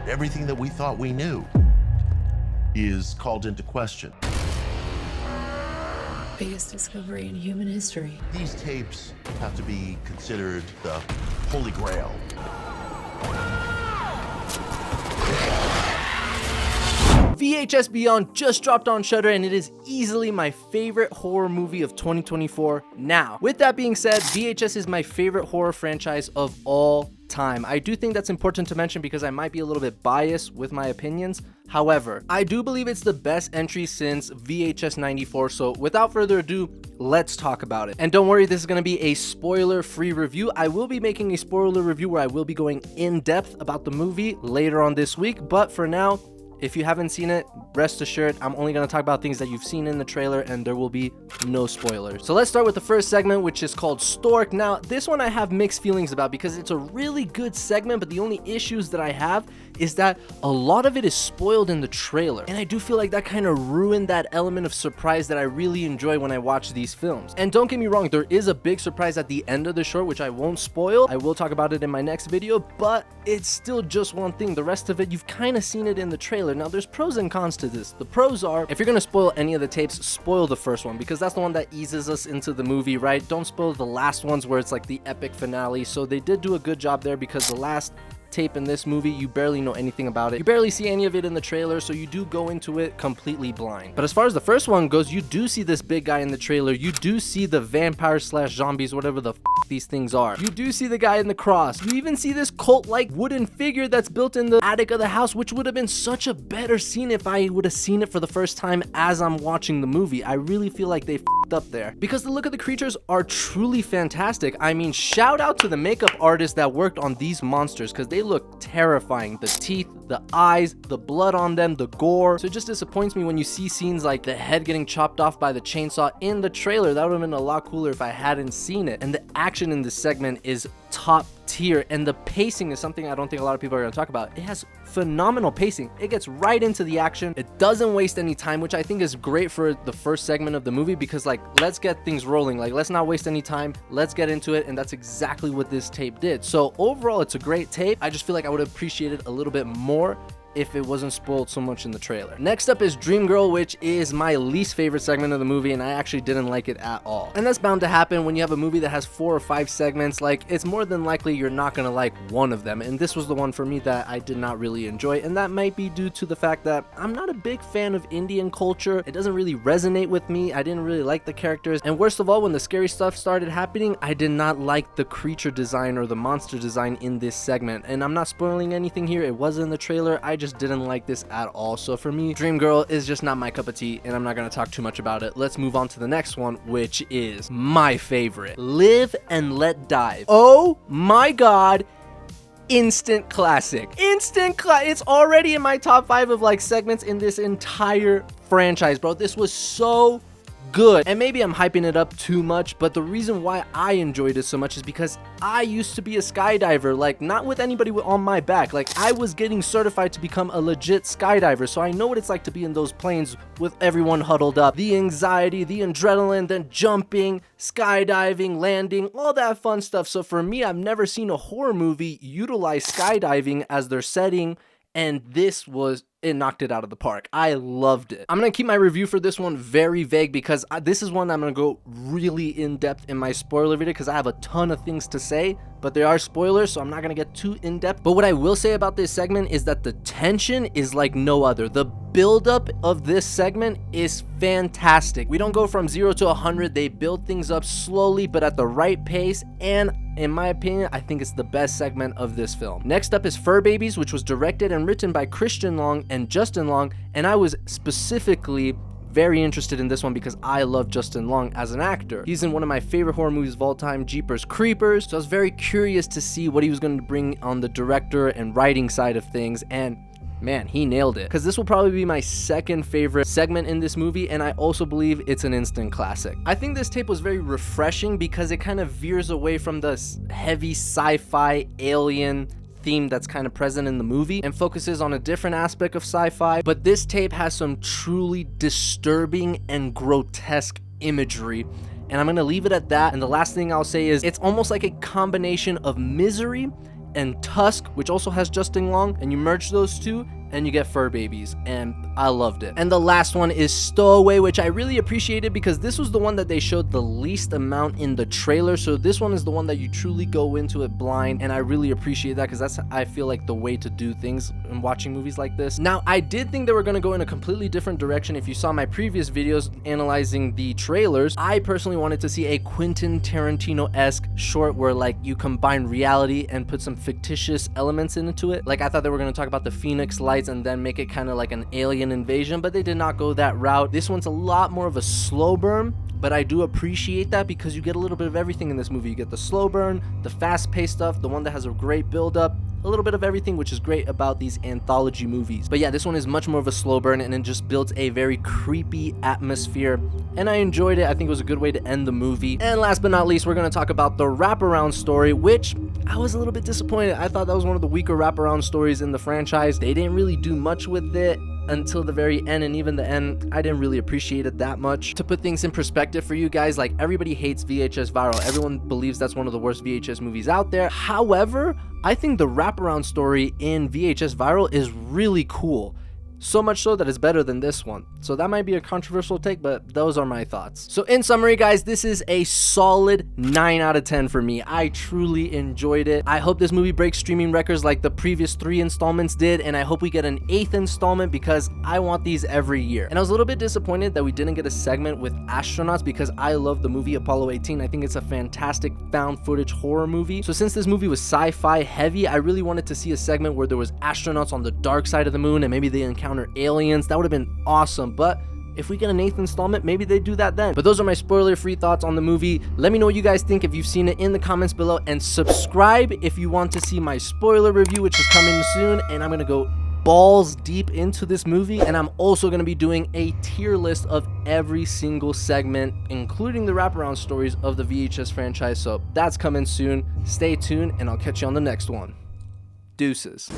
everything that we thought we knew is called into question. Biggest discovery in human history. These tapes have to be considered the Holy Grail. VHS Beyond just dropped on Shudder, and it is easily my favorite horror movie of 2024 now. With that being said, VHS is my favorite horror franchise of all time. I do think that's important to mention because I might be a little bit biased with my opinions. However, I do believe it's the best entry since VHS 94, so without further ado, let's talk about it. And don't worry, this is going to be a spoiler-free review. I will be making a spoiler review where I will be going in depth about the movie later on this week, but for now, if you haven't seen it, rest assured, I'm only going to talk about things that you've seen in the trailer and there will be no spoilers. So let's start with the first segment, which is called Stork. Now, this one I have mixed feelings about because it's a really good segment, but the only issues that I have is that a lot of it is spoiled in the trailer. And I do feel like that kind of ruined that element of surprise that I really enjoy when I watch these films. And don't get me wrong, there is a big surprise at the end of the short, which I won't spoil. I will talk about it in my next video, but it's still just one thing. The rest of it, you've kind of seen it in the trailer. Now, there's pros and cons to this. The pros are, if you're going to spoil any of the tapes, spoil the first one because that's the one that eases us into the movie, right? Don't spoil the last ones where it's like the epic finale. So they did do a good job there because the last tape in this movie, you barely know anything about it. You barely see any of it in the trailer, so you do go into it completely blind. But as far as the first one goes, you do see this big guy in the trailer. You do see the vampires slash zombies, whatever the these things are. You do see the guy in the cross. You even see this cult-like wooden figure that's built in the attic of the house, which would have been such a better scene if I would have seen it for the first time as I'm watching the movie. I really feel like they up there because the look of the creatures are truly fantastic. I mean, shout out to the makeup artist that worked on these monsters because they look terrifying. The teeth, the eyes, the blood on them, the gore. So it just disappoints me when you see scenes like the head getting chopped off by the chainsaw in the trailer. That would have been a lot cooler if I hadn't seen it. And the action in this segment is top tier, and the pacing is something I don't think a lot of people are going to talk about. It has phenomenal pacing. It gets right into the action. It doesn't waste any time, which I think is great for the first segment of the movie because, like, let's get things rolling. Like, let's not waste any time. Let's get into it, and that's exactly what this tape did. So overall, it's a great tape. I just feel like I would appreciate it a little bit more if it wasn't spoiled so much in the trailer. Next up is Dream Girl, which is my least favorite segment of the movie, and I actually didn't like it at all. And that's bound to happen when you have a movie that has 4 or 5 segments. Like, it's more than likely you're not gonna like one of them, and this was the one for me that I did not really enjoy, and that might be due to the fact that I'm not a big fan of Indian culture. It doesn't really resonate with me. I didn't really like the characters, and worst of all, when the scary stuff started happening, I did not like the creature design or the monster design in this segment. And I'm not spoiling anything here. It was in the trailer. I just didn't like this at all. So for me, Dream Girl is just not my cup of tea, and I'm not going to talk too much about it. Let's move on to the next one, which is my favorite, Live and Let Die. Oh my god, instant classic. It's already in my top 5 of like segments in this entire franchise, bro. This was so good. And maybe I'm hyping it up too much, but the reason why I enjoyed it so much is because I used to be a skydiver, like not with anybody on my back. Like, I was getting certified to become a legit skydiver, so I know what it's like to be in those planes with everyone huddled up. The anxiety, the adrenaline, then jumping, skydiving, landing, all that fun stuff. So for me, I've never seen a horror movie utilize skydiving as their setting, and it knocked it out of the park. I loved it. I'm gonna keep my review for this one very vague because this is one I'm gonna go really in depth in my spoiler video because I have a ton of things to say, but there are spoilers, so I'm not gonna get too in depth. But what I will say about this segment is that the tension is like no other. The buildup of this segment is fantastic. We don't go from 0 to 100. They build things up slowly, but at the right pace, and in my opinion, I think it's the best segment of this film. Next up is Fur Babies, which was directed and written by Christian Long and Justin Long, and I was specifically very interested in this one because I love Justin Long as an actor. He's in one of my favorite horror movies of all time, Jeepers Creepers, so I was very curious to see what he was going to bring on the director and writing side of things, and man, he nailed it. Because this will probably be my second favorite segment in this movie, and I also believe it's an instant classic. I think this tape was very refreshing because it kind of veers away from the heavy sci-fi alien theme that's kind of present in the movie and focuses on a different aspect of sci-fi. But this tape has some truly disturbing and grotesque imagery, and I'm gonna leave it at that. And the last thing I'll say is it's almost like a combination of Misery and Tusk, which also has Justin Long, and you merge those two and you get fur babies, and I loved it. And the last one is Stowaway, which I really appreciated because this was the one that they showed the least amount in the trailer. So this one is the one that you truly go into it blind, and I really appreciate that because that's, I feel like, the way to do things in watching movies like this. Now, I did think they were going to go in a completely different direction. If you saw my previous videos analyzing the trailers, I personally wanted to see a Quentin Tarantino-esque short where like you combine reality and put some fictitious elements into it. Like I thought they were going to talk about the Phoenix Lights and then make it kind of like an alien invasion, but they did not go that route. This one's a lot more of a slow burn, but I do appreciate that because you get a little bit of everything in this movie. You get the slow burn, the fast-paced stuff, the one that has a great build-up, a little bit of everything, which is great about these anthology movies. But yeah, this one is much more of a slow burn, and it just builds a very creepy atmosphere, and I enjoyed it. I think it was a good way to end the movie. And last but not least, we're going to talk about the wraparound story, which I was a little bit disappointed. I thought that was one of the weaker wraparound stories in the franchise. They didn't really do much with it until the very end, and even the end, I didn't really appreciate it that much. To put things in perspective for you guys, like everybody hates VHS Viral. Everyone believes that's one of the worst VHS movies out there. However, I think the wraparound story in VHS Viral is really cool. So much so that it's better than this one. So that might be a controversial take, but those are my thoughts. So in summary, guys, this is a solid 9 out of 10 for me. I truly enjoyed it. I hope this movie breaks streaming records like the previous 3 installments did, and I hope we get an 8th installment because I want these every year. And I was a little bit disappointed that we didn't get a segment with astronauts because I love the movie Apollo 18. I think it's a fantastic found footage horror movie. So since this movie was sci-fi heavy, I really wanted to see a segment where there was astronauts on the dark side of the moon and maybe they encounter aliens. That would have been awesome. But if we get an 8th installment, maybe they do that then. But those are my spoiler-free thoughts on the movie. Let me know what you guys think if you've seen it in the comments below, and subscribe if you want to see my spoiler review, which is coming soon. And I'm gonna go balls deep into this movie, and I'm also going to be doing a tier list of every single segment, including the wraparound stories of the VHS franchise. So that's coming soon. Stay tuned, and I'll catch you on the next one. Deuces.